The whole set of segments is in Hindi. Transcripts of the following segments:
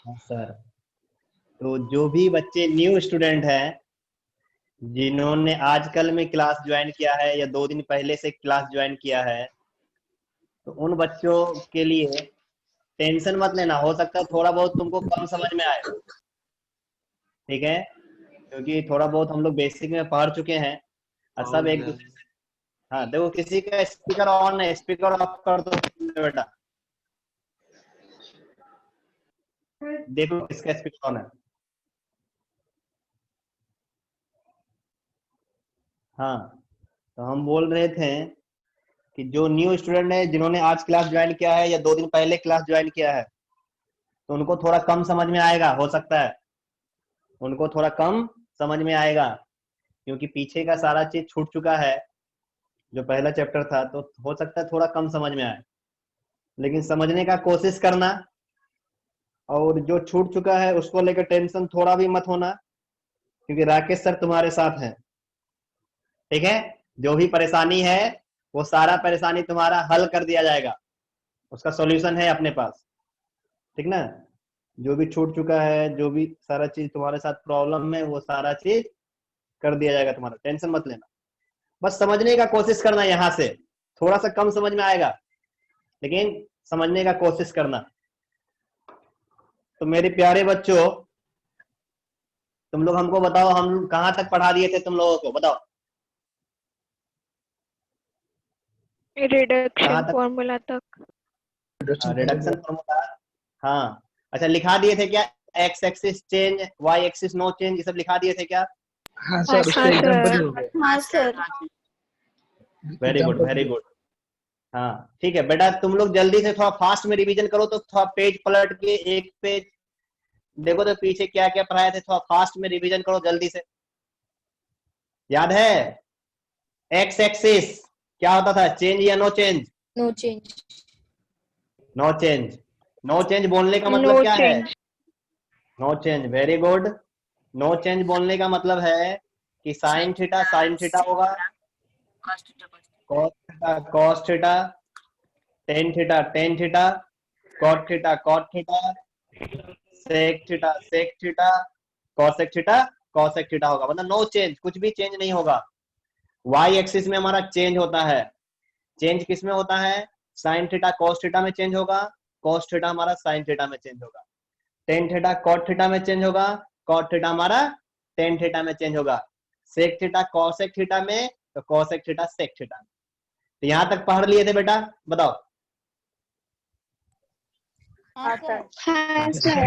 हाँ सर। तो जो भी बच्चे न्यू स्टूडेंट हैं, जिन्होंने आजकल में क्लास ज्वाइन किया है या 2 दिन पहले से क्लास ज्वाइन किया है, तो उन बच्चों के लिए टेंशन मत लेना। हो सकता है थोड़ा बहुत तुमको कम समझ में आए, ठीक है, क्योंकि थोड़ा बहुत हम लोग बेसिक में पढ़ चुके हैं और सब एक दूसरे से। हाँ देखो, किसी का स्पीकर ऑन है, स्पीकर ऑफ कर दो बेटा। देखो किसका स्पीकर ऑन है। हाँ, तो हम बोल रहे थे कि जो न्यू स्टूडेंट है, जिन्होंने आज क्लास ज्वाइन किया है या 2 दिन पहले क्लास ज्वाइन किया है, तो उनको थोड़ा कम समझ में आएगा, हो सकता है उनको थोड़ा कम समझ में आएगा, क्योंकि पीछे का सारा चीज छूट चुका है, जो पहला चैप्टर था, तो हो सकता है थोड़ा कम समझ में आए, लेकिन समझने का कोशिश करना। और जो छूट चुका है उसको लेकर टेंशन थोड़ा भी मत होना, क्योंकि राकेश सर तुम्हारे साथ हैं, ठीक है। जो भी परेशानी है वो सारा परेशानी तुम्हारा हल कर दिया जाएगा, उसका सॉल्यूशन है अपने पास, ठीक ना। जो भी छूट चुका है, जो भी सारा चीज तुम्हारे साथ प्रॉब्लम है, वो सारा चीज कर दिया जाएगा तुम्हारा, टेंशन मत लेना। बस समझने का कोशिश करना, यहाँ से थोड़ा सा कम समझ में आएगा, लेकिन समझने का कोशिश करना। तो मेरे प्यारे बच्चों, तुम लोग हमको बताओ, हम कहाँ तक पढ़ा दिए थे तुम लोगों को, बताओ रिडक्शन कहाँ तक। फॉर्मूला तक। रिडक्शन फॉर्मूला, हाँ। अच्छा, लिखा दिए थे क्या? X axis change, y axis no change, ये सब लिखा दिए थे क्या? हाँ सर, उसका एग्जांपल ही हो गया। हाँ sir. Very good, example very good. हाँ ठीक है बेटा, तुम लोग जल्दी से थोड़ा फास्ट में रिवीजन करो, तो थोड़ा पेज पलट के एक पेज देखो तो पीछे क्या क्या पढ़ाए थे, थोड़ा फास्ट में रिवीजन करो जल्दी से। याद है एक्स एक्सिस क्या होता था, चेंज या no change? No change. No change. No change बोलने का मतलब नो क्या है? Change. No change, very good. No change बोलने का मतलब है कि साइन थीटा होगा, cos theta, tan theta, cot theta, sec theta, cosec theta होगा, मतलब नो चेंज, कुछ भी चेंज नहीं होगा। वाई एक्सिस में हमारा चेंज होता है। चेंज किस में होता है? साइन थीटा कॉस थीटा में चेंज होगा, कॉस थीटा हमारा साइन थीटा में चेंज होगा। टेन थीटा कॉट थीटा में चेंज होगा, कॉट थीटा हमारा टेन थीटा में चेंज होगा। सेक थीटा कॉसेक थीटा में, तो कॉसेक थीटा सेक थीटा में। तो यहां तक पढ़ लिए थे बेटा, बताओ। हाँ सर। हाँ सर।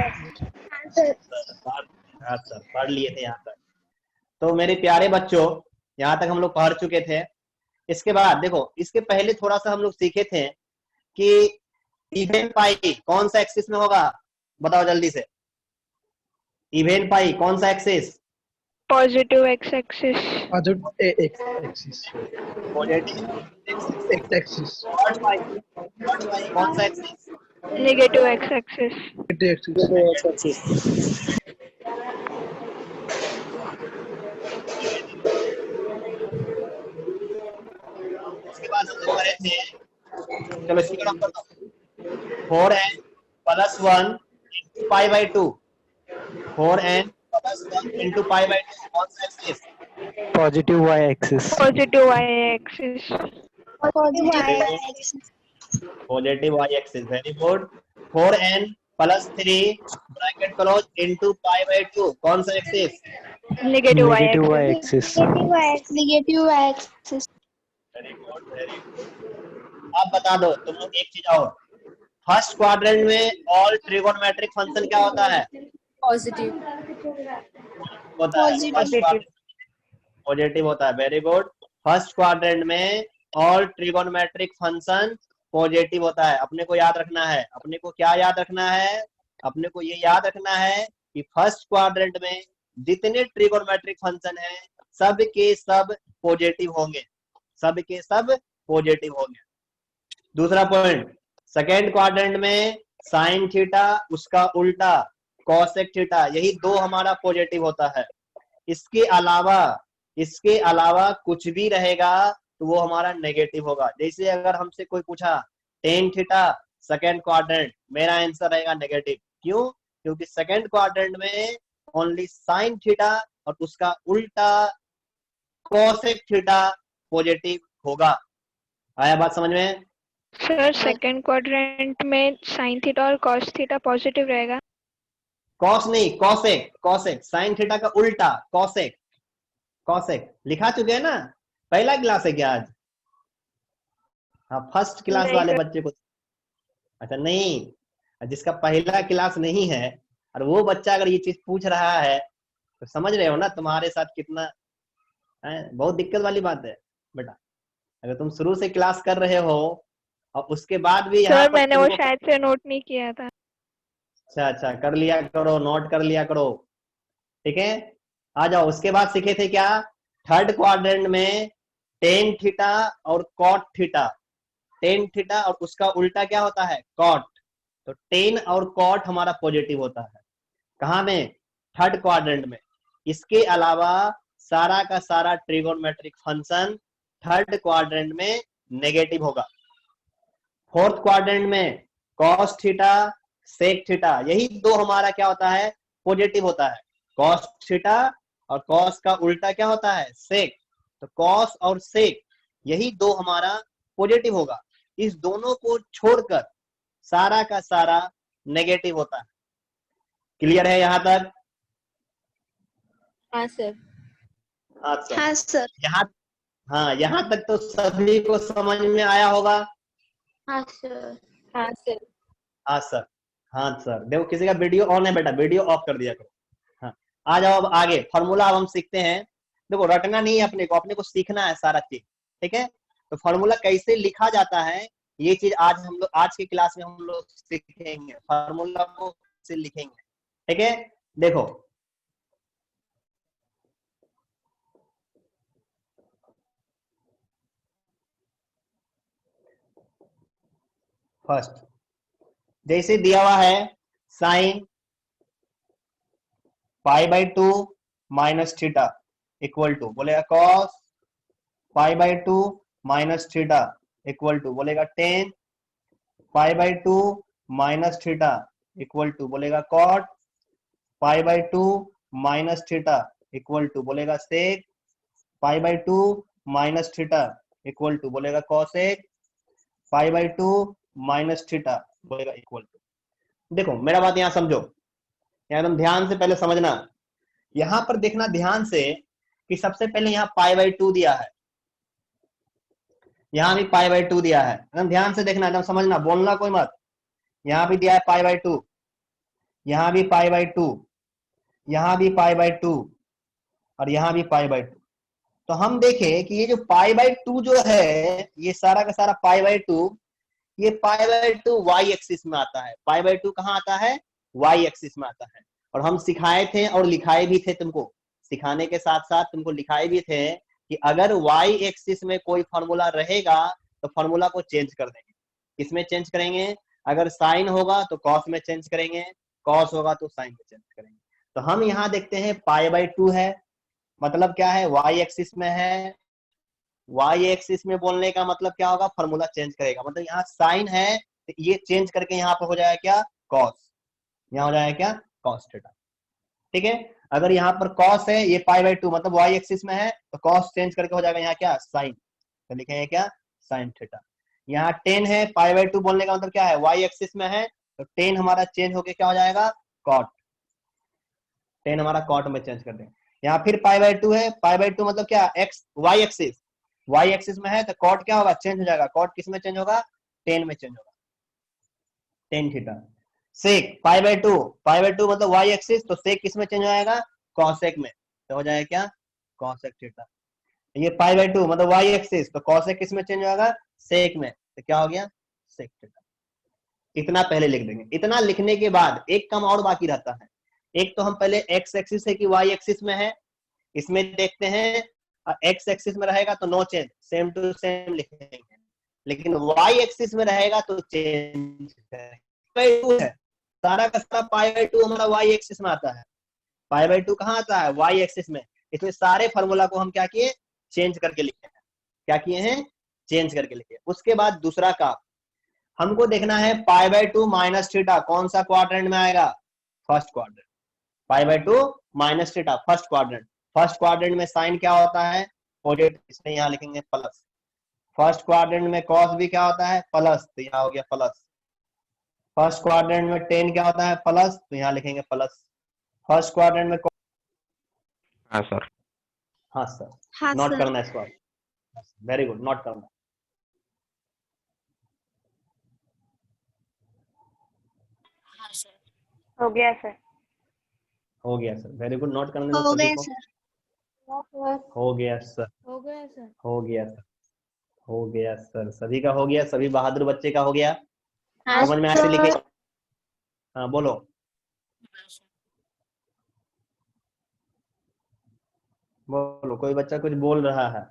हाँ सर, पढ़ लिए थे यहाँ तक। तो मेरे प्यारे बच्चों, यहाँ तक हम लोग पढ़ चुके थे। इसके बाद देखो, इसके पहले थोड़ा सा हम लोग सीखे थे कि इवेन पाई कौन सा एक्सिस में होगा, बताओ जल्दी से। इवेन पाई कौन सा axis? Positive x axis. Axis. Positive axis. X axis. Cot pi कौन सा axis? Negative x axis. Axis. उसके बाद हम लोग पढ़े थे, चलो स्पीकर ऑफ कर दो, 4n plus 1 pi by 2, 4n plus 1 into pi by 2, कौन सा axis? Positive y axis. Positive y axis. Positive y axis, very good. 4n plus 3 bracket close into pi by 2, कौन सा axis? Negative y negative y axis. Axis. Negative axis. Very good, very good. अब बता दो तुम लोग एक चीज और, फर्स्ट क्वाड्रेंट में ऑल ट्रिगोनोमेट्रिक फंक्शन क्या होता है? पॉजिटिव। होता है फर्स्ट क्वाड्रेंट, पॉजिटिव होता है, वेरी गुड। फर्स्ट क्वाड्रेंट में ऑल ट्रिगोनोमेट्रिक फंक्शन पॉजिटिव होता है। अपने को याद रखना है, अपने को क्या याद रखना है? अपने को ये याद रखना है कि फर्स्ट क्वाड्रेंट में जितने ट्रिगोनोमेट्रिक फंक्शन है, सब के सब पॉजिटिव होंगे, सब के सब पॉजिटिव होंगे। दूसरा पॉइंट, सेकेंड क्वाड्रेंट में साइन थीटा उसका उल्टा कॉसेक थीटा, यही दो हमारा पॉजिटिव होता है। इसके अलावा कुछ भी रहेगा तो वो हमारा नेगेटिव होगा। जैसे अगर हमसे कोई पूछा टेन थीटा सेकेंड क्वाड्रेंट, मेरा आंसर रहेगा नेगेटिव। क्यों? क्योंकि सेकंड क्वाड्रेंट में ओनली साइन थीटा और उसका उल्टा कोसेक थीटा पॉजिटिव होगा। आया बात समझ में? सर सेकंड क्वाड्रेंट में साइन थीटा और कॉस थीटा पॉजिटिव रहेगा। कॉस नहीं, कोसेक, कोसेक, साइन थीटा का उल्टा कोसेक, कोसेक लिखा चुके हैं ना, पहला क्लास है क्या आज? हाँ, फर्स्ट क्लास नहीं वाले सर। बच्चे को। अच्छा नहीं, जिसका पहला क्लास नहीं है और वो बच्चा अगर ये चीज पूछ रहा है तो समझ रहे हो ना तुम्हारे साथ कितना है, बहुत दिक्कत वाली बात है बेटा। अगर तुम शुरू से क्लास कर रहे हो और उसके बाद भी यहाँ सर पर मैंने वो तुमको, शायद से नोट नहीं किया था। अच्छा अच्छा कर लिया करो, नोट कर लिया करो, ठीक है। आ जाओ, उसके बाद सीखे थे क्या? थर्ड क्वाड्रेंट में टेन थीटा और कॉट थीटा, टेन थीटा और उसका उल्टा क्या होता है? कॉट। तो टेन और कॉट हमारा पॉजिटिव होता है, कहाँ में? थर्ड क्वाड्रेंट में। इसके अलावा सारा का सारा ट्रिगोनोमेट्रिक फंक्शन थर्ड क्वाड्रेंट में नेगेटिव होगा। फोर्थ क्वाड्रेंट में कॉस थीटा सेक थीटा, यही दो हमारा क्या होता है? पॉजिटिव होता है। कॉस थीटा और कॉस का उल्टा क्या होता है? सेक। तो कॉस और सेक यही दो हमारा पॉजिटिव होगा। इस दोनों को छोड़कर सारा का सारा नेगेटिव होता है। क्लियर है यहाँ तक? हाँ सर। अच्छा, हाँ सर। यहाँ तक तो सभी को समझ में आया होगा। हाँ सर। हाँ सर। हाँ सर, हाँ सर। देखो किसी का वीडियो ऑन है बेटा, वीडियो ऑफ कर दिया करो। हाँ, आ जाओ अब आगे। फॉर्मूला अब हम सीखते हैं। देखो रटना नहीं है अपने को सीखना है सारा चीज, ठीक है। तो फॉर्मूला कैसे लिखा जाता है ये चीज आज हम लोग आज की क्लास में हम लोग सीखेंगे। फॉर्मूला को कैसे लिखेंगे, ठीक है। देखो फर्स्ट जैसे दिया हुआ है sine pi by two minus theta equal to बोलेगा cos pi by two minus theta equal to बोलेगा tan pi by two minus theta equal to बोलेगा cot pi by two minus theta equal to बोलेगा sec pi by two minus theta equal to बोलेगा cosec pi by two minus theta बोलेगा इक्वल टू। देखो मेरा बात यहाँ समझो, एकदम ध्यान से पहले समझना। यहां पर देखना ध्यान से कि सबसे पहले यहाँ पाई बाई टू दिया है, यहाँ भी पाई बाई टू दिया है। एकदम ध्यान से देखना, एकदम समझना, बोलना कोई मत। यहाँ भी दिया है पाई बाई टू, यहाँ भी पाई बाई टू, यहाँ भी पाई बाई टू और यहाँ भी पाई बाई टू। तो हम देखें कि ये जो पाई बाई टू जो है, ये सारा का सारा पाई बाई टू, ये pi by two y axis में आता है। पाई बाई टू कहाँ आता है? वाई एक्सिस में आता है। और हम सिखाए थे और लिखाए भी थे तुमको, सिखाने के साथ साथ तुमको लिखाए भी थे कि अगर वाई एक्सिस में कोई फॉर्मूला रहेगा तो फॉर्मूला को चेंज कर देंगे। किसमें चेंज करेंगे? अगर साइन होगा तो कॉस में चेंज करेंगे, कॉस होगा तो साइन में चेंज करेंगे। तो हम यहाँ देखते हैं पाई बाई टू है, मतलब क्या है? वाई एक्सिस में है। वाई एक्सिस में बोलने का मतलब क्या होगा? फॉर्मूला चेंज करेगा। मतलब यहाँ साइन है तो ये चेंज करके यहाँ पर हो जाएगा क्या? कॉस। यहाँ हो जाएगा क्या? कॉस थीटा, ठीक है। अगर यहाँ पर कॉस है, ये पाई बाई टू मतलब वाई एक्सिस में है, तो कॉस चेंज करके हो जाएगा यहाँ क्या? साइन। तो लिखेंगे क्या? Sine theta. यहाँ टेन है, पाई बाई टू बोलने का मतलब क्या है? वाई एक्सिस में है, तो टेन हमारा चेंज होके क्या हो जाएगा? कॉट। टेन हमारा कॉट में चेंज कर देंगे। यहाँ फिर पाई बाई टू है, पाई बाई टू मतलब क्या? X y axis, y axis में है तो कॉट क्या होगा? चेंज हो जाएगा। कॉट किस में चेंज होगा? टेन में चेंज होगा, tan theta. Sec pi by two, pi by two मतलब वाई एक्सिस, तो सेक किस में चेंज हो जाएगा? कॉसेक में। तो हो जाएगा क्या? Cosec theta. ये पाई बाई टू मतलब वाई एक्सिस, तो कॉसेक किस में चेंज हो जाएगा? सेक में। तो क्या हो गया? Sec theta. इतना पहले लिख देंगे। इतना लिखने के बाद एक काम और बाकी रहता है। एक तो हम पहले एक्स एक्सिस है कि वाई एक्सिस में है, इसमें देखते हैं। एक्स एक्सिस में रहेगा तो no change, same to same लिखेंगे। लेकिन वाई एक्सिस में रहेगा तो चेंज है। सारा का सारा पाई बाई टू हमारा वाई एक्सिस में आता है। पाई बाई टू कहाँ आता है? वाई एक्सिस में। इसमें सारे फॉर्मूला को हम क्या किए? चेंज करके लिखे हैं। क्या किए हैं? चेंज करके लिखे। उसके बाद दूसरा काम हमको देखना है पाई बाई टू माइनस थीटा कौन सा क्वाड्रेंट में आएगा? First quadrant, pi by 2 minus theta first quadrant. First quadrant में साइन क्या होता है? पॉजिटिव, इसलिए यहाँ लिखेंगे प्लस। फर्स्ट क्वाड्रेंट में कॉस भी क्या होता है? प्लस, तो यहाँ हो गया प्लस। फर्स्ट क्वाड्रेंट में टेन क्या होता है? प्लस, तो यहाँ लिखेंगे प्लस। फर्स्ट क्वाड्रेंट में हाँ सर। हाँ सर, हाँ नोट सर। करना इसको, वेरी गुड, नोट करना। हो गया सर। हो गया सर, वेरी गुड, नोट करने दो हो सभी गया को। सर। हो गया सर, हो गया सर। हो गया सर, हो गया सर, सभी का हो गया, सभी बहादुर बच्चे का हो गया। हाँ समझ में ऐसे लिखे? सर। हाँ बोलो। बोलो, कोई बच्चा कुछ बोल रहा है?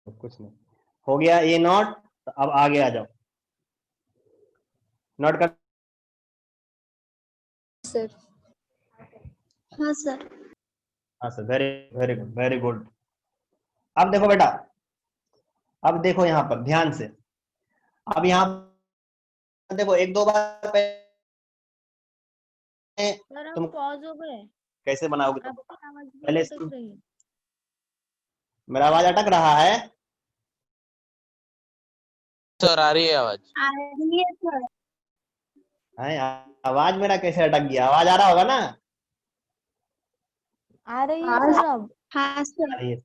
कुछ नहीं, हो गया ये नोट। तो अब आगे आ जाओ, नोट कर। सर। हाँ सर। हाँ sir, very very good, very good. अब देखो बेटा, अब देखो यहाँ पर ध्यान से। अब यहाँ देखो, एक दो बार सर हम तुम पॉज हो गए। कैसे बनाओगे तुम? आपकी आवाज भी पहले अटक रही है। मेरा आवाज अटक रहा है? सर आ रही है आवाज। आ रही है सर। हैं, आवाज मेरा कैसे अटक गया? आवाज आ रहा होगा ना? आ रही है सर अब। हाँ सर। आ रही है।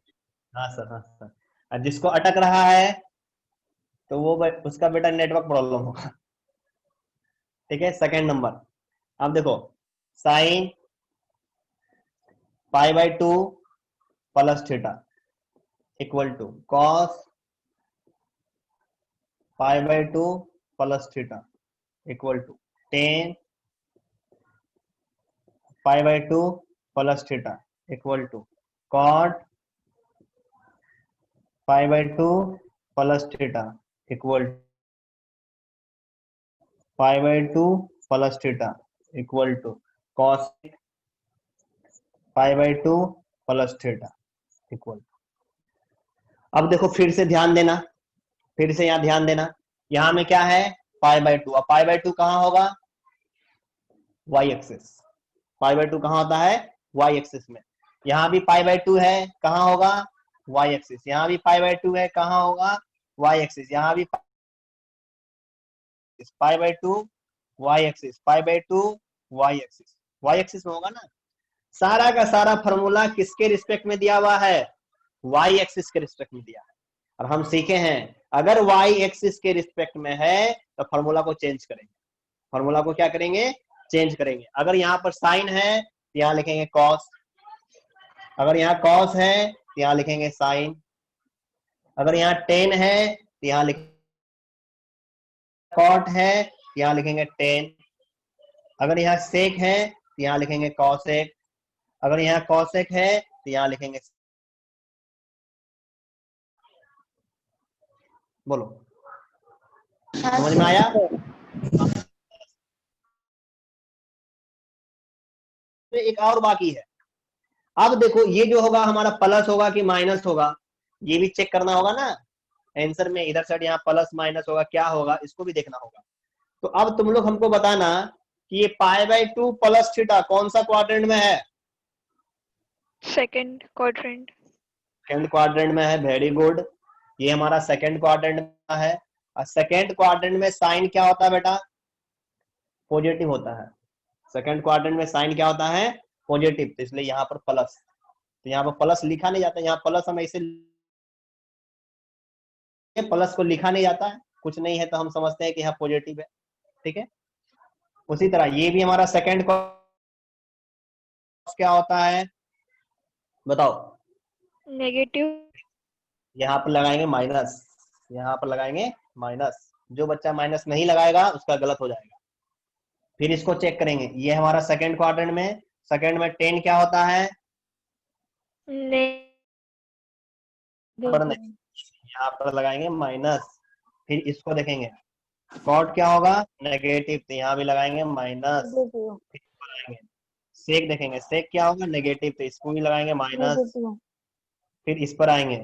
हाँ सर, हाँ सर। और जिसको अटक रहा है तो वो उसका बेटा नेटवर्क प्रॉब्लम होगा। ठीक है, सेकंड नंबर। अब देखो, sine pi by 2 plus theta equal to cos pi by 2 plus theta equal to tan pi by 2 plus theta equal to cot pi by 2 plus theta equal pi by 2 plus theta equal to cos pi by 2 plus theta equal. अब देखो फिर से ध्यान देना, फिर से यहाँ ध्यान देना। यहाँ में क्या है? पाई बाय 2। अब पाई बाय 2 कहाँ होगा? Y axis. पाई बाय 2 कहाँ होता है? वाई एक्सिस में। यहाँ भी पाई बाय 2 है, कहाँ होगा? Y axis. यहाँ भी पाई बाय 2 है, कहाँ होगा? Y axis. यहाँ भी pi by 2 y axis, pi by 2 y axis. Y axis में होगा ना? सारा का सारा फॉर्मूला किसके रिस्पेक्ट में दिया हुआ है? वाई एक्सिस के रिस्पेक्ट में दिया है। और हम सीखे हैं, अगर वाई एक्सिस के रिस्पेक्ट में है तो फॉर्मूला को चेंज करेंगे। फॉर्मूला को क्या करेंगे? चेंज करेंगे। अगर यहाँ पर साइन है तो यहाँ लिखेंगे कॉस, अगर यहाँ कॉस है तो यहाँ लिखेंगे साइन, अगर यहाँ टेन है तो यहाँ लिखेंगे कॉट है तो यहाँ लिखेंगे टेन, अगर यहाँ सेक है तो यहाँ लिखेंगे कॉसेक, अगर यहाँ कॉसेक है तो यहाँ लिखेंगे। बोलो, समझ में आया? एक और बाकी है। अब देखो, ये जो होगा हमारा प्लस होगा कि माइनस होगा, ये भी चेक करना होगा ना आंसर में। इधर साइड यहाँ प्लस माइनस होगा, क्या होगा इसको भी देखना होगा। तो अब तुम लोग हमको बताना कि ये पाई बाय 2 प्लस थीटा कौन सा क्वाड्रेंट में है? Second quadrant. सेकंड क्वाड्रेंट में है, वेरी गुड। ये हमारा सेकंड क्वाड्रेंट में है। और सेकंड क्वाड्रेंट में साइन क्या होता है बेटा? पॉजिटिव होता है। सेकंड क्वाड्रेंट में साइन क्या होता है? पॉजिटिव, तो इसलिए यहाँ पर प्लस। तो यहाँ पर प्लस लिखा नहीं जाता, यहाँ प्लस हम ऐसे प्लस को लिखा नहीं जाता है, कुछ नहीं है तो हम समझते हैं कि यहाँ पॉजिटिव है। ठीक है, उसी तरह ये भी हमारा सेकंड क्या होता है बताओ? नेगेटिव। यहाँ पर लगाएंगे माइनस, यहाँ पर लगाएंगे माइनस। जो बच्चा माइनस नहीं लगाएगा उसका गलत हो जाएगा। फिर इसको चेक करेंगे, ये हमारा सेकंड क्वाड्रेंट में, सेकंड में 10 क्या होता है? यहाँ पर लगाएंगे माइनस। फिर इसको देखेंगे, कॉट क्या होगा? नेगेटिव, तो यहाँ भी लगाएंगे माइनस। सेक देखेंगे, सेक क्या होगा? नेगेटिव, तो इसको भी लगाएंगे माइनस। फिर इस पर आएंगे,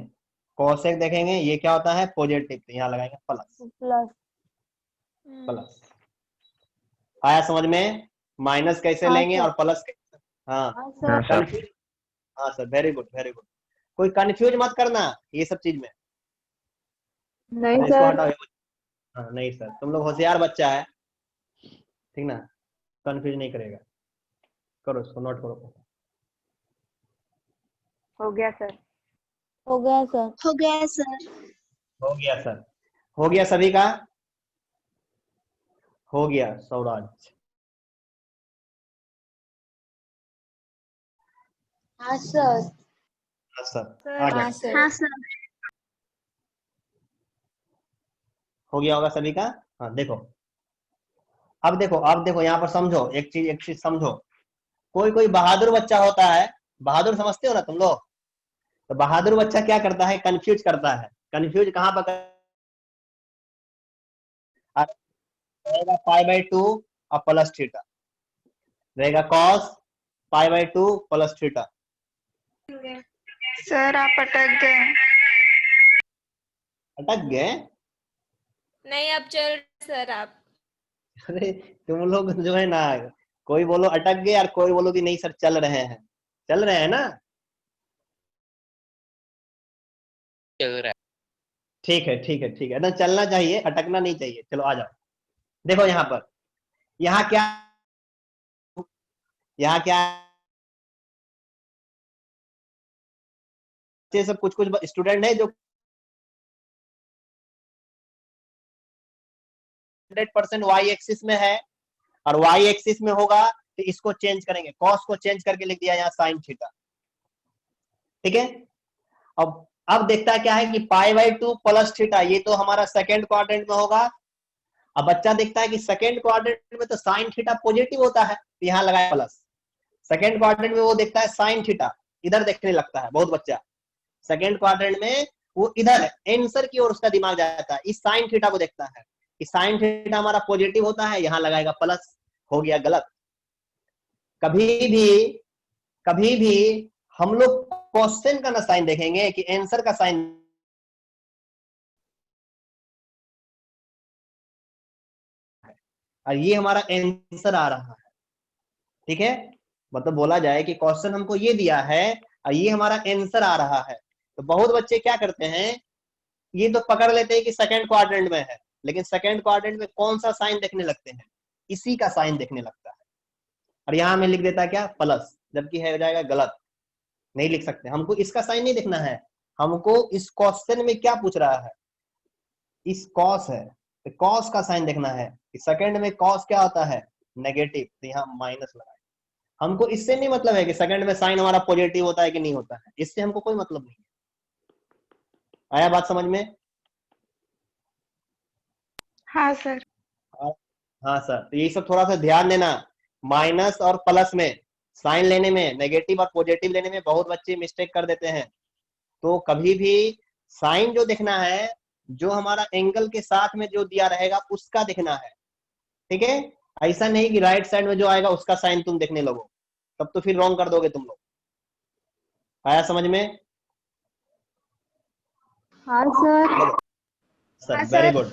कोसेक देखेंगे ये क्या होता है पॉजिटिव, तो यहाँ लगाएंगे प्लस। प्लस प्लस आया समझ में? माइनस कैसे हाँ लेंगे सर। और प्लस कैसे? हाँ हाँ सर। कंफ्यूज। हाँ sir very good very good. कोई कंफ्यूज मत करना ये सब चीज में। नहीं इसको सर। हटाओ। हाँ नहीं सर, तुम लोग होशियार बच्चा है, ठीक ना, कंफ्यूज नहीं करेगा। करो इसको नोट करो। हो गया सर। हो गया सर। हो गया सर। हो गया सर। हो गया सभी का? हो गया सौराज। हाँ सर। हाँ सर सर, आ गया। हाँ सर। हाँ सर। हो गया होगा सभी का। हाँ देखो, अब देखो यहाँ पर समझो एक चीज समझो। कोई कोई बहादुर बच्चा होता है, बहादुर समझते हो ना तुम लोग, तो बहादुर बच्चा क्या करता है कंफ्यूज करता है। कंफ्यूज कहाँ पर रहेगा? पाई बाई 2 और प्लस थीटा रहेगा, cos pi by 2 plus theta. Sir आप अटक गए। अटक गए? नहीं अब चल सर आप। अरे तुम लोग जो है ना, कोई बोलो अटक गए और कोई बोलो कि नहीं सर चल रहे हैं। चल रहे हैं ना? चल रहा है। ठीक है ठीक है ठीक है, ना चलना चाहिए, अटकना नहीं चाहिए। चलो आ जाओ। देखो यहाँ पर, यहाँ क्या, यहाँ क्या ये सब कुछ कुछ स्टूडेंट है जो 100% वाई एक्सिस में है, और वाई एक्सिस में होगा तो इसको चेंज करेंगे, कॉस को चेंज करके लिख दिया यहाँ साइन थीटा। ठीक है, अब देखता है क्या है कि पाई बाई 2 प्लस थीटा, ये तो हमारा सेकंड क्वाड्रेंट में होगा। अब बच्चा देखता है कि सेकंड क्वाड्रेंट में तो साइन थीटा पॉजिटिव होता है, तो यहाँ लगाया प्लस। सेकंड क्वाड्रेंट में वो देखता है साइन थीटा, इधर देखने लगता है बहुत बच्चा। सेकंड क्वाड्रेंट में वो इधर है आंसर की ओर उसका दिमाग जाता है, इस साइन थीटा को देखता है कि साइन थीटा हमारा पॉजिटिव होता है, यहाँ लगाएगा प्लस। हो गया गलत। कभी भी हम लोग क्वेश्चन का ना साइन देखेंगे कि आंसर का साइन। और ये हमारा आंसर आ रहा है, ठीक है, मतलब बोला जाए कि क्वेश्चन हमको ये दिया है और ये हमारा आंसर आ रहा है। तो बहुत बच्चे क्या करते हैं, ये तो पकड़ लेते हैं कि सेकंड क्वाड्रेंट में है, लेकिन सेकंड क्वाड्रेंट में कौन सा साइन देखने लगते हैं, इसी का साइन देखने लगता है, और यहां में लिख देता है क्या प्लस, जबकि है हो जाएगा गलत। नहीं लिख सकते, हमको इसका साइन नहीं देखना है, हमको इस क्वेश्चन में क्या पूछ रहा है, इस कॉस है तो कॉस का साइन देखना है। सेकंड में कॉस क्या होता है नेगेटिव, तो यहाँ माइनस लगाए। हमको इससे नहीं मतलब है कि सेकंड में साइन हमारा पॉजिटिव होता है कि नहीं होता है, इससे हमको कोई मतलब नहीं है। आया बात समझ में? हाँ सर। हाँ सर, तो ये सब थोड़ा सा ध्यान देना। माइनस और प्लस में साइन लेने में, नेगेटिव और पॉजिटिव लेने में बहुत बच्चे मिस्टेक कर देते हैं। तो कभी भी साइन जो देखना है, जो हमारा एंगल के साथ में जो दिया रहेगा उसका देखना है, ठीक है। ऐसा नहीं कि राइट साइड में जो आएगा उसका साइन तुम देखने लगो, तब तो फिर रॉन्ग कर दोगे तुम लोग। आया समझ में? हाँ सर। Sir very good.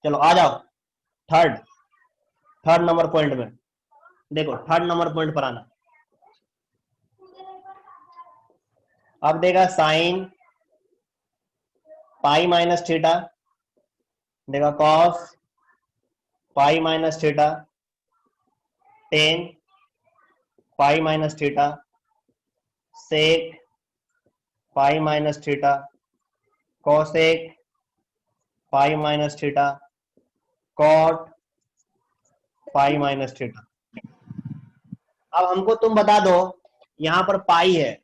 चलो आ जाओ थर्ड नंबर पॉइंट में। देखो थर्ड नंबर पॉइंट पर आना। अब देगा साइन पाई माइनस थीटा, देगा cos pi minus theta, tan pi minus theta, sec pi minus theta, cosec pi minus theta, cot pi minus theta. अब हमको तुम बता दो, यहां पर पाई है,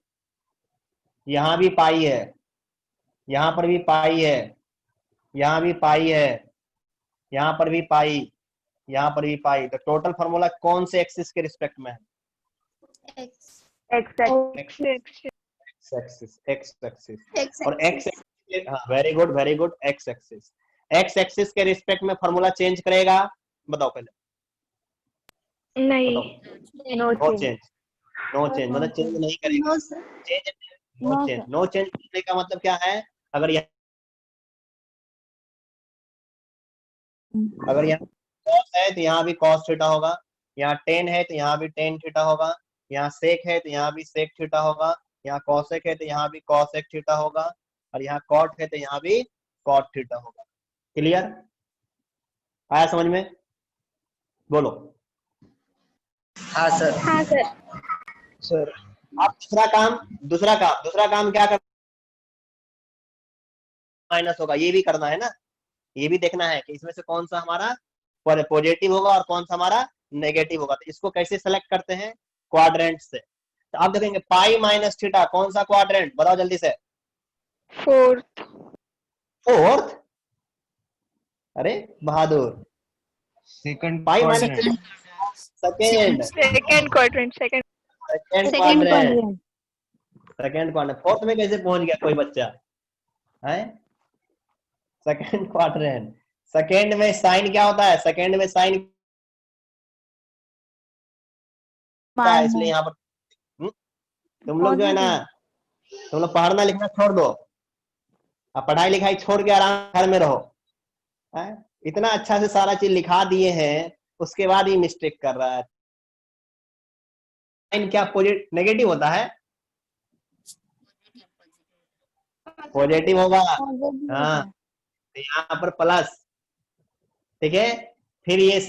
यहां भी पाई है, यहां पर भी पाई है, यहां भी पाई है, यहां पर भी पाई, यहां पर भी पाई, तो टोटल फॉर्मूला कौन से एक्सिस के रिस्पेक्ट में है? एक्स एक्स एक्स और एक्स, हाँ वेरी गुड एक्स एक्सिस के रिस्पेक्ट में फॉर्मूला चेंज करेगा? बताओ पहले, नहीं। बताओ। नो चेंज मतलब चेंज नहीं करेगा। No sir. Change no No, change. sir. No change करने का मतलब क्या है? अगर यहाँ cos है तो यहाँ भी cos थीटा होगा, यहाँ tan है तो यहाँ भी tan थीटा होगा, यहाँ sec है तो यहाँ भी sec थीटा होगा, यहाँ cosec है तो यहाँ भी cosec थीटा होगा, और यहाँ cot है तो यहाँ भी cot थीटा होगा। क्लियर? आया समझ में? बोलो। हाँ सर। हाँ सर। सर अब दूसरा काम क्या कर, माइनस होगा, ये भी करना है ना, ये भी देखना है कि इसमें से कौन सा हमारा पॉजिटिव होगा और कौन सा हमारा नेगेटिव होगा। तो इसको कैसे सेलेक्ट करते हैं? क्वाड्रेंट से। तो आप देखेंगे पाई माइनस थीटा कौन सा क्वाड्रेंट, बताओ जल्दी से। फोर्थ। अरे बहादुर, Second pi minus quadrant. Second second quadrant. Second Second quadrant quadrant. Second quadrant. Fourth में कैसे पहुंच गया कोई बच्चा है? Second quadrant. सेकेंड में साइन क्या होता है? सेकेंड में साइन इसलिए यहाँ पर तुम लोग जो है ना, तुम लोग पढ़ना लिखना छोड़ दो, अब पढ़ाई लिखाई छोड़ के आराम घर में रहो। इतना अच्छा से सारा चीज लिखा दिए हैं, उसके बाद ही मिस्टेक कर रहा है। साइन क्या पॉजिटिव नेगेटिव होता है? पॉजिटिव होगा। हाँ, तो यहाँ पर प्लस, ठीक है। फिर ये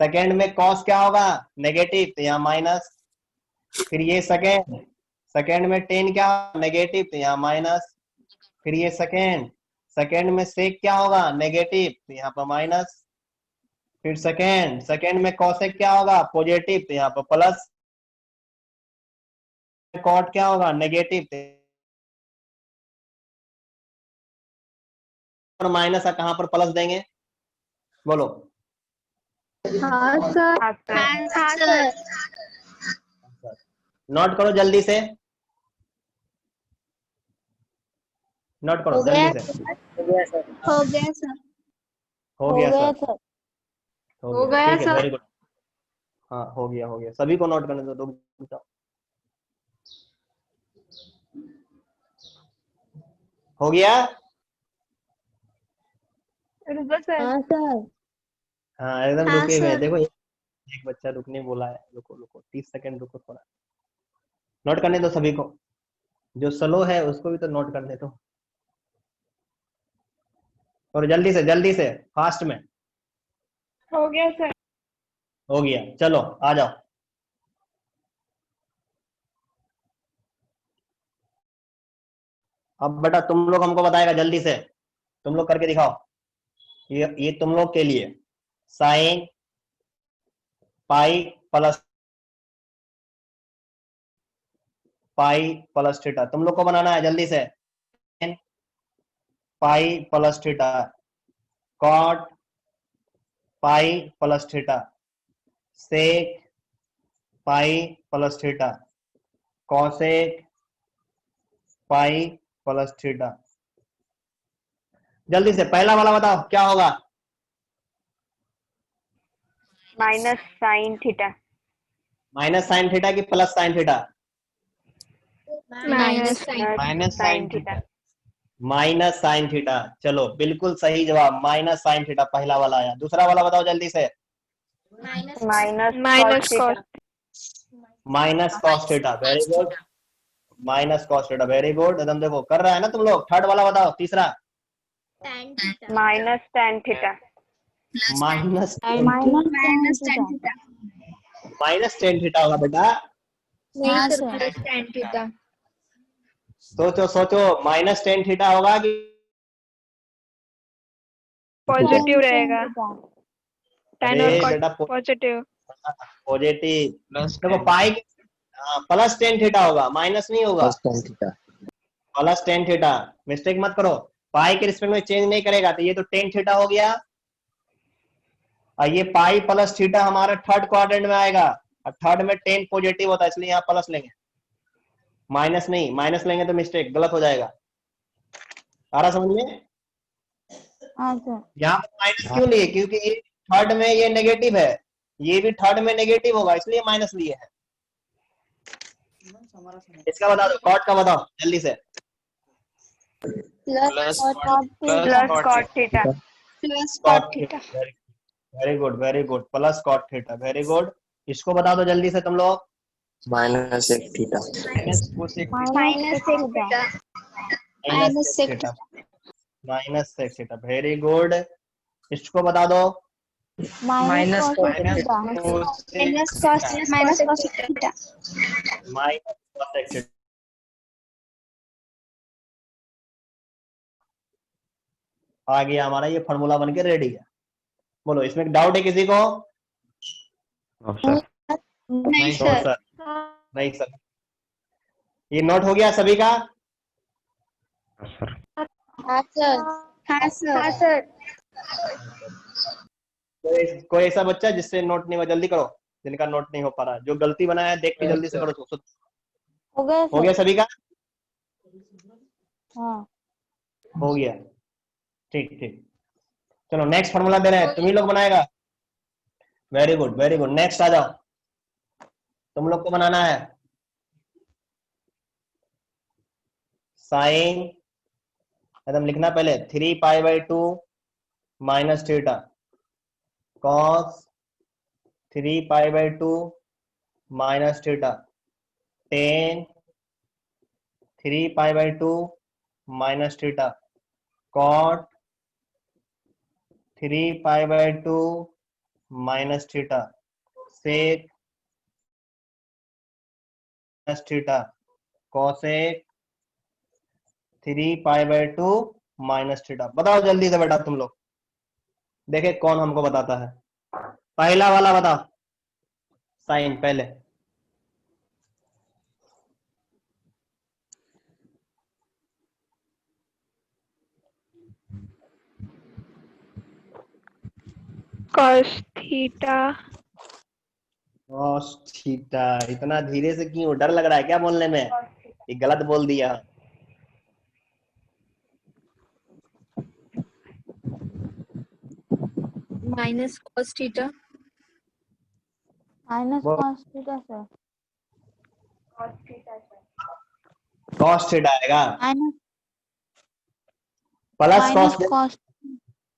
सेकेंड में कॉस क्या होगा? नेगेटिव, तो यहाँ माइनस। फिर ये सेकेंड में टेन क्या होगा? नेगेटिव, तो यहाँ माइनस। फिर ये सेकेंड में सेक क्या होगा? नेगेटिव, तो यहाँ पर माइनस। फिर सेकेंड में कॉसेक क्या होगा? पॉजिटिव, तो यहाँ पर प्लस। कॉट क्या होगा? नेगेटिव, और माइनस कहां पर प्लस देंगे? बोलो। हाँ सर। हाँ सर। नोट करो जल्दी से, नोट करो हो गया जल्दी से। हो गया सर। हो गया सर, सर। हो गया, ठीक है, वेरी गुड। हाँ हो गया, सभी को नोट करने दो। दो हो गया। हाँ सर। हाँ एकदम हाँ रुके हुए हैं। सर। देखो एक बच्चा रुकने बोला है, रुको 30 सेकंड रुको, थोड़ा नोट करने दो सभी को। जो स्लो है उसको भी तो नोट करने दो, और जल्दी से फास्ट में। हो गया सर। हो गया, चलो आ जाओ। अब बेटा तुम लोग हमको बताएगा जल्दी से, तुम लोग करके दिखाओ। ये तुम लोग के लिए साइन पाई प्लस थीटा तुम लोग को बनाना है जल्दी से। Pi plus theta, cot pi plus theta, sec pi plus theta, cosec pi plus theta. जल्दी से पहला वाला बताओ क्या होगा? Minus sine theta. Minus sine theta की plus sine theta? Minus Minus sin theta. Minus sine theta. चलो बिल्कुल सही जवाब, माइनस साइन थीटा पहला वाला आया। दूसरा वाला बताओ जल्दी से। Minus cos. Minus cos theta, very good. Minus cos theta, very good, एकदम देखो कर रहा है ना तुम लोग। थर्ड वाला बताओ, तीसरा। Minus tan theta. Minus minus tan theta होगा बेटा। हाँ सर। सोचो माइनस टेन थीटा होगा कि पॉजिटिव रहेगा। टेन अरे और बेटा पॉजिटिव। पॉजिटिव। Plus देखो 10. पाई प्लस टेन थीटा होगा, माइनस नहीं होगा। प्लस टेन थीटा, मिस्टेक मत करो। पाई के रिस्पेक्ट में चेंज नहीं करेगा, तो ये तो टेन थीटा हो गया। और ये पाई प्लस थीटा हमारा थर्ड क्वाड्रेंट में आएगा, और थर्ड में टेन पॉजिटिव होता है, इसलिए यहाँ प्लस लेंगे, माइनस नहीं। माइनस लेंगे तो मिस्टेक गलत हो जाएगा। आ रहा समझ में? हाँ सर। यहाँ पर माइनस क्यों लिए? क्योंकि ये थर्ड में ये नेगेटिव है, ये भी थर्ड में नेगेटिव होगा, इसलिए माइनस लिए है। इसका बता दो, कॉट का बताओ जल्दी से। Plus plus cot theta. Plus cot cot theta, theta. Very good very good, plus cot theta, very good. इसको बता दो जल्दी से तुम लोग। Minus sec theta. Minus cosec minus sec theta. Minus sec theta, minus sec theta, very good. इसको बता दो। Minus cos theta. Minus cos theta. Minus cosec theta. आ गया हमारा ये फॉर्मूला बनके रेडी है। बोलो, इसमें डाउट है किसी को? नहीं तो सर। सर नहीं सर, ये नोट हो गया सभी का? हाँ सर। हाँ सर। कोई ऐसा बच्चा जिससे नोट नहीं हुआ, जल्दी करो, जिनका नोट नहीं हो पा रहा, जो गलती बनाया है देख के जल्दी से करो। हो गया सभी का? हाँ। हो गया, ठीक ठीक। चलो नेक्स्ट फॉर्मूला दे रहे हैं, तुम ही लोग बनाएगा। Very good very good, next आ जाओ, तुम लोग को बनाना है। साइन एकदम लिखना पहले, 3π/2 minus theta, cos 3π/2 minus theta, tan 3π/2 minus theta, cot 3π/2 minus theta, sec minus theta, cosec 3π/2 minus theta. बताओ जल्दी से बेटा तुम लोग, देखे कौन हमको बताता है। पहला वाला बताओ, साइन पहले। cos theta. कॉस थीटा, इतना धीरे से क्यों? डर लग रहा है क्या बोलने में? ये गलत बोल दिया। Minus cos theta. Minus cos theta sir. Cos theta आएगा, माइनस प्लस कॉस। कॉस।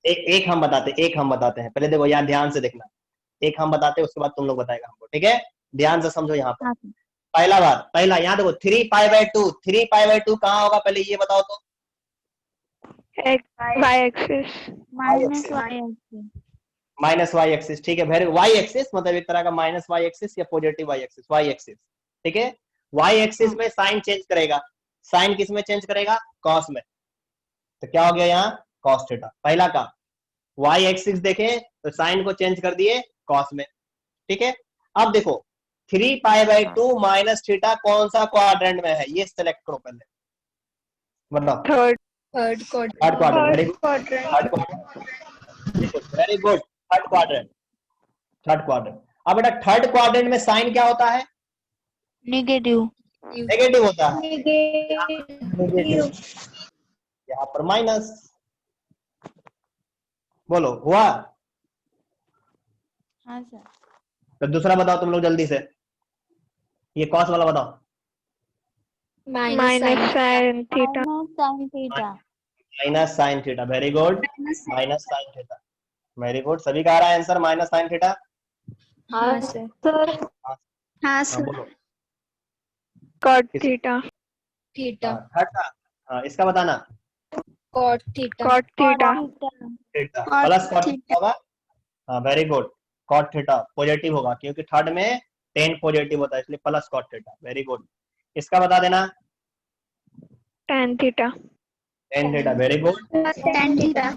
एक हम बताते हैं पहले, देखो यहाँ ध्यान से देखना। एक हम बताते हैं, उसके बाद तुम लोग बताएगा हमको, ठीक है? ध्यान से समझो यहाँ पर। पहला यहाँ देखो, 3π/2, 3π/2 कहाँ होगा पहले ये बताओ तो। y axis. Minus y axis. ठीक है, वेरी वाई एक्सिस मतलब एक तरह का माइनस वाई एक्सिस या positive y axis, y axis, ठीक है? वाई एक्सिस में साइन चेंज करेगा, साइन किस में चेंज करेगा? कॉस में। तो क्या हो गया यहाँ? कॉस थीटा, पहला काम। वाई एक्सिस देखें तो साइन को चेंज कर दिए कॉस में, ठीक है? अब देखो 3π/2 माइनस थीटा कौन सा क्वाड्रेंट में है, ये सेलेक्ट करो पहले, बताओ। Third quadrant, very good, third quadrant. अब बेटा थर्ड क्वाड्रेंट में साइन क्या होता है? नेगेटिव। नेगेटिव होता है, यहाँ पर माइनस। बोलो हुआ? हाँ सर। तो दूसरा बताओ तुम लोग जल्दी से, ये कॉस वाला बताओ। Minus sine theta. Minus sine theta, very good, minus sine theta, very good. सभी का आ रहा है आंसर माइनस साइन थीटा? हाँ सर। हाँ सर। बोलो cot थीटा। हाँ, इसका बताना। Cot theta. cot theta. Plus cot होगा, हाँ very good. Cot theta positive होगा क्योंकि थर्ड में 10 पॉजिटिव होता है, इसलिए plus cot theta, very good. इसका बता देना। tan theta. tan theta, very good, tan theta.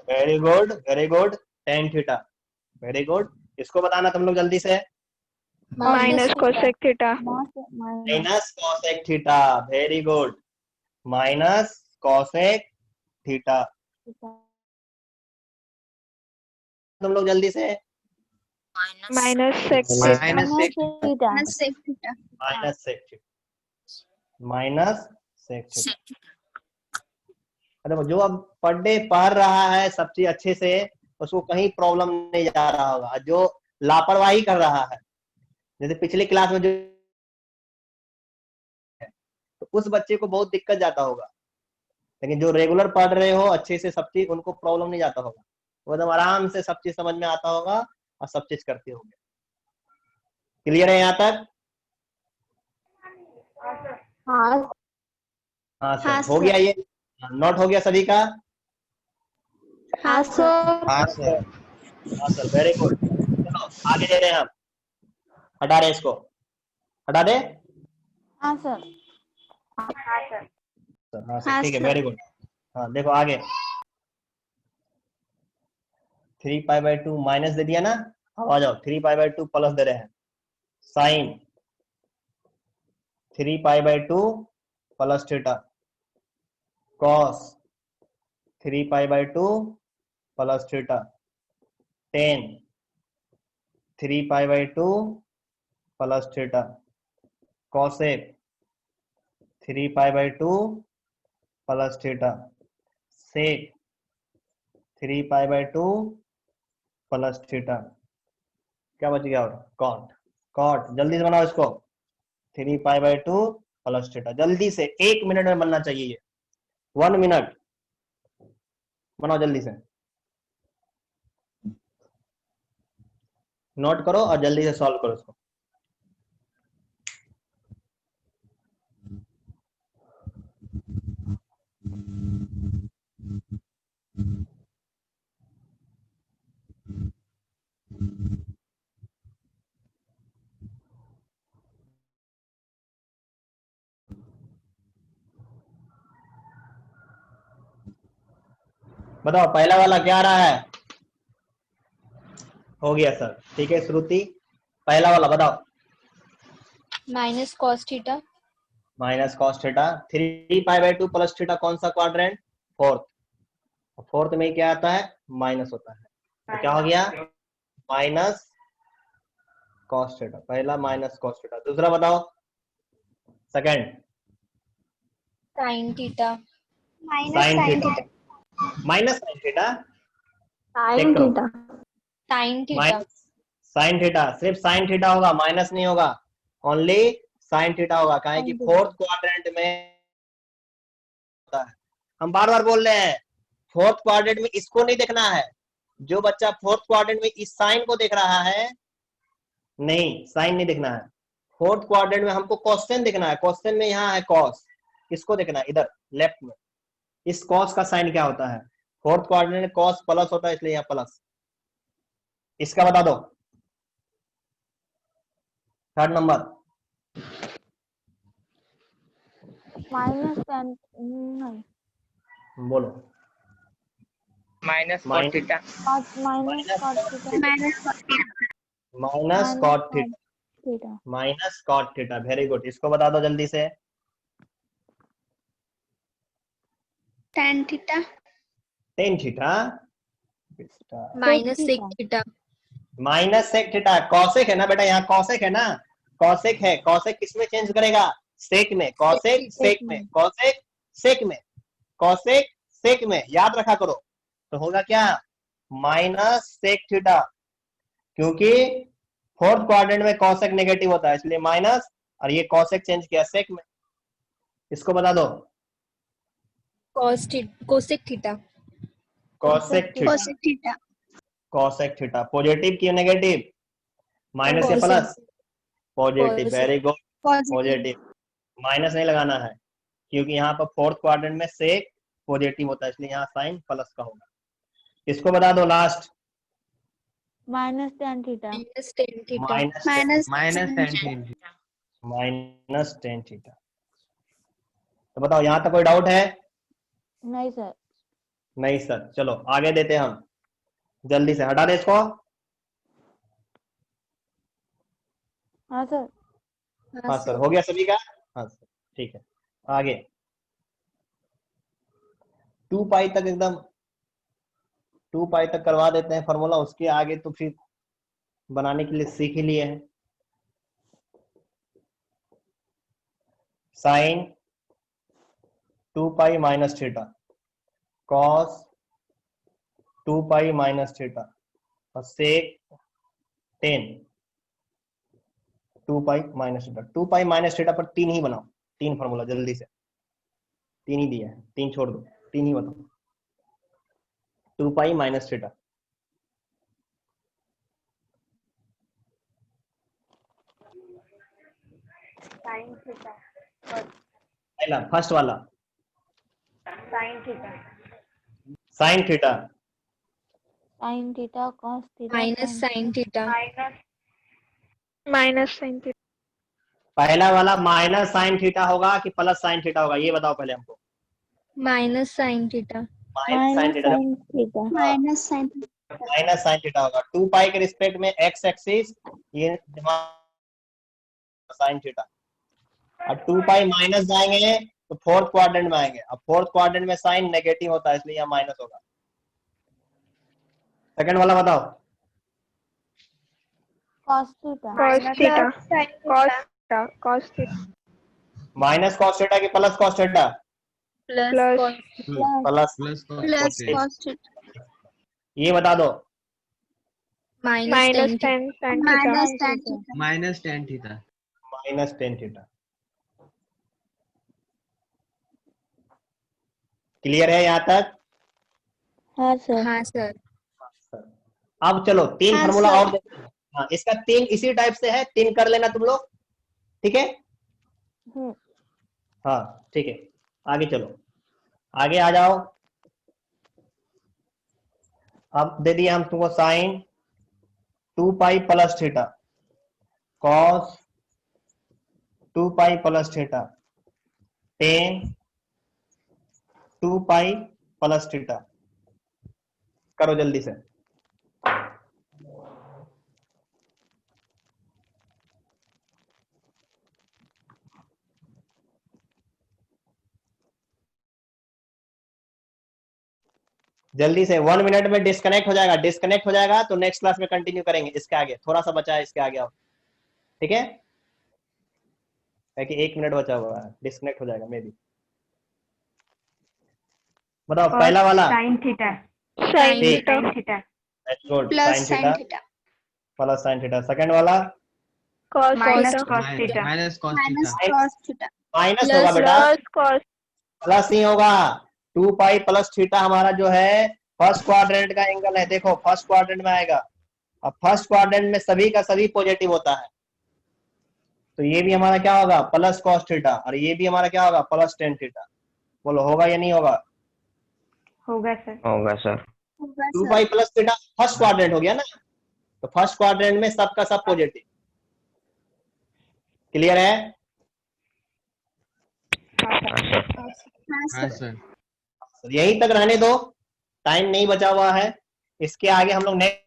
Very good, very good, tan theta, very good. इसको बताना तुम लोग जल्दी से। Minus cosec theta. Minus cosec theta, very good, minus cosec theta. तुम लोग जल्दी से। Minus sec theta. Minus sec theta, minus sec theta. देखो जो अब पर डे पढ़ रहा है सब चीज अच्छे से, उसको कहीं प्रॉब्लम नहीं जा रहा होगा। जो लापरवाही कर रहा है, जैसे पिछली क्लास में जो तो उस बच्चे को बहुत दिक्कत जाता होगा, लेकिन जो रेगुलर पढ़ रहे हो अच्छे से सब चीज, उनको प्रॉब्लम नहीं जाता होगा, वो एकदम आराम से सब चीज समझ में आता होगा और सब चीज करते होंगे। क्लियर है यहाँ तक? हाँ हाँ सर, हाँ हो गया सर। ये? नोट हो गया सभी का? हाँ सर। हाँ सर। हाँ सर, वेरी गुड। चलो आगे दे रहे हैं हम, हटा रहे इसको, हटा दे। हाँ सर। हाँ सर, हाँ ठीक है, सर। Very good. हाँ देखो आगे, 3π/2 माइनस दे दिया ना, अब आ जाओ 3π/2 प्लस दे रहे हैं, sine 3π/2 plus theta, cos 3π/2 plus theta, tan 3π/2 plus theta, cosec 3π/2 plus theta, sec 3π/2 plus theta, क्या बच गया? और कॉट, कॉट जल्दी से बनाओ इसको, 3π/2 प्लस थीटा, जल्दी से 1 मिनट में बनना चाहिए ये, 1 मिनट बनाओ जल्दी से, नोट करो और जल्दी से सॉल्व करो इसको। बताओ पहला वाला क्या आ रहा है? हो गया सर, ठीक है श्रुति, पहला वाला बताओ। Minus cos theta. Minus cos theta, 3π/2 plus theta कौन सा क्वाड्रेंट? फोर्थ, फोर्थ में क्या आता है? माइनस होता है, तो क्या हो गया? माइनस कॉस थीटा, पहला माइनस कॉस थीटा। दूसरा बताओ, second sine theta. Minus sine sine theta, theta. Minus sine theta, sine करो। Theta. Sine theta. Minus sine theta, सिर्फ साइन थीटा होगा, माइनस नहीं होगा, ओनली साइन थीटा होगा, काहे कि फोर्थ क्वाड्रेंट में होता है। हम बार बार बोल रहे हैं, फोर्थ क्वाड्रेंट में इसको नहीं देखना है, जो बच्चा फोर्थ क्वाड्रेंट में इस साइन को देख रहा है, नहीं साइन नहीं देखना है, फोर्थ क्वाड्रेंट में हमको क्वेश्चन देखना है, क्वेश्चन में यहाँ है कॉस, इसको देखना है इधर लेफ्ट में, इस कॉस का साइन क्या होता है? फोर्थ क्वाड्रेंट में कॉस प्लस होता है, इसलिए यहाँ प्लस। इसका बता दो, थर्ड नंबर, माइनस टेन नहीं, बोलो। Minus cot theta. Minus cot theta. Minus cot theta, theta. Minus cot theta, very good. इसको बता दो जल्दी से, tan theta. Tan theta, minus sec theta. Minus sec theta, cosec है ना बेटा, यहाँ कॉसेक है ना, कॉसेक है, कॉसेक किसमें चेंज करेगा? सेक में, कॉसेक सेक में, कॉसेक सेक में, कॉसेक सेक में, याद रखा करो। तो होगा क्या? माइनस सेक थीटा, क्योंकि फोर्थ क्वाड्रेंट में कॉसेक नेगेटिव होता है, इसलिए माइनस, और ये कॉसेक चेंज किया सेक में। इसको बता दो, cosec theta. Cosec theta, cosec theta. Cosec theta, positive की नेगेटिव? माइनस या plus? Positive, very good, positive, minus नहीं लगाना है, क्योंकि यहाँ पर फोर्थ क्वाड्रेंट में सेक पॉजिटिव होता है, इसलिए यहाँ साइन प्लस का होगा। इसको बता दो last, minus tan theta. Minus tan theta. Minus tan theta. तो बताओ यहाँ तक कोई डाउट है? नहीं सर। नहीं सर, चलो आगे देते हैं हम, जल्दी से हटा दे इसको। हाँ सर। हाँ सर, हो गया सभी का? हाँ सर, ठीक है, आगे 2π तक, एकदम 2π तक करवा देते हैं फॉर्मूला, उसके आगे तो फिर बनाने के लिए सीख ही लिए हैं। Sine 2π minus theta, cos 2π minus theta, और sec 10 2π minus theta. 2π minus theta पर 3 ही बनाओ, तीन फॉर्मूला जल्दी से, तीन ही दिया है, तीन छोड़ दो, तीन ही बताओ। 2 पाई माइनस थीटा, साइन थीटा, पहला फर्स्ट वाला sign theta, sine theta, sine theta cos theta minus sine theta, minus sine theta, पहला वाला माइनस साइन थीटा होगा कि प्लस साइन थीटा होगा, ये बताओ पहले हमको। Minus sine theta, minus sine minus theta, sine theta minus sine minus sine theta होगा। 2 पाई के रिस्पेक्ट में एक्स एक्सिस, ये साइन थीटा। अब 2 पाई माइनस जाएंगे तो फोर्थ क्वाड्रेंट में आएंगे। अब फोर्थ क्वाड्रेंट में साइन नेगेटिव होता है, इसलिए यहाँ माइनस होगा। सेकंड वाला बताओ। Cos theta cos theta, cos theta, minus cos theta की plus cos theta? Plus plus plus. Plus plus cos theta, ये बता दो। Minus minus tan tan theta, minus tan theta, minus tan theta. Minus tan theta. Clear है यहाँ तक? हाँ सर हाँ सर, अब चलो तीन हाँ, फार्मूला सर। और देखते हैं। हाँ, इसका तीन इसी टाइप से है, तीन कर लेना तुम लोग, ठीक है? हम्म, हाँ ठीक है, आगे चलो, आगे आ जाओ। अब दे दिया हम तुमको sine 2 pi plus theta, cos 2 pi plus theta, tan 2 pi plus theta. करो जल्दी से। जल्दी से, 1 मिनट में डिस्कनेक्ट हो जाएगा। डिस्कनेक्ट हो जाएगा तो नेक्स्ट क्लास में कंटिन्यू करेंगे। इसके आगे थोड़ा सा बचा है, इसके आगे आओ, ठीक है? कि 1 मिनट बचा हुआ है, डिस्कनेक्ट हो जाएगा मे बी। बताओ पहला वाला। साइन थीटा, साइन ठीक। Theta, theta, good, plus sign sine theta theta, plus sine theta. Second वाला cos minus theta, cos theta, minus cos minus theta. Cos theta, minus होगा बेटा, प्लस cos, प्लस नहीं होगा। 2 पाई प्लस थीटा हमारा जो है फर्स्ट क्वाड्रेंट का एंगल है। देखो फर्स्ट क्वाड्रेंट में आएगा। अब फर्स्ट क्वाड्रेंट में सभी का सभी पॉजिटिव होता है, तो ये भी हमारा क्या होगा? Plus cos theta. और ये भी हमारा क्या होगा? Plus tan theta. बोलो होगा या नहीं होगा? होगा सर, होगा सर। होगा 2 सर, पाई प्लस थीटा फर्स्ट क्वाड्रेंट हो गया ना, तो फर्स्ट क्वाड्रेंट में सबका सब पॉजिटिव। क्लियर है? हाँ हाँ सर। सर। यहीं तक रहने दो, टाइम नहीं बचा हुआ है। इसके आगे हम लोग नेक्स्ट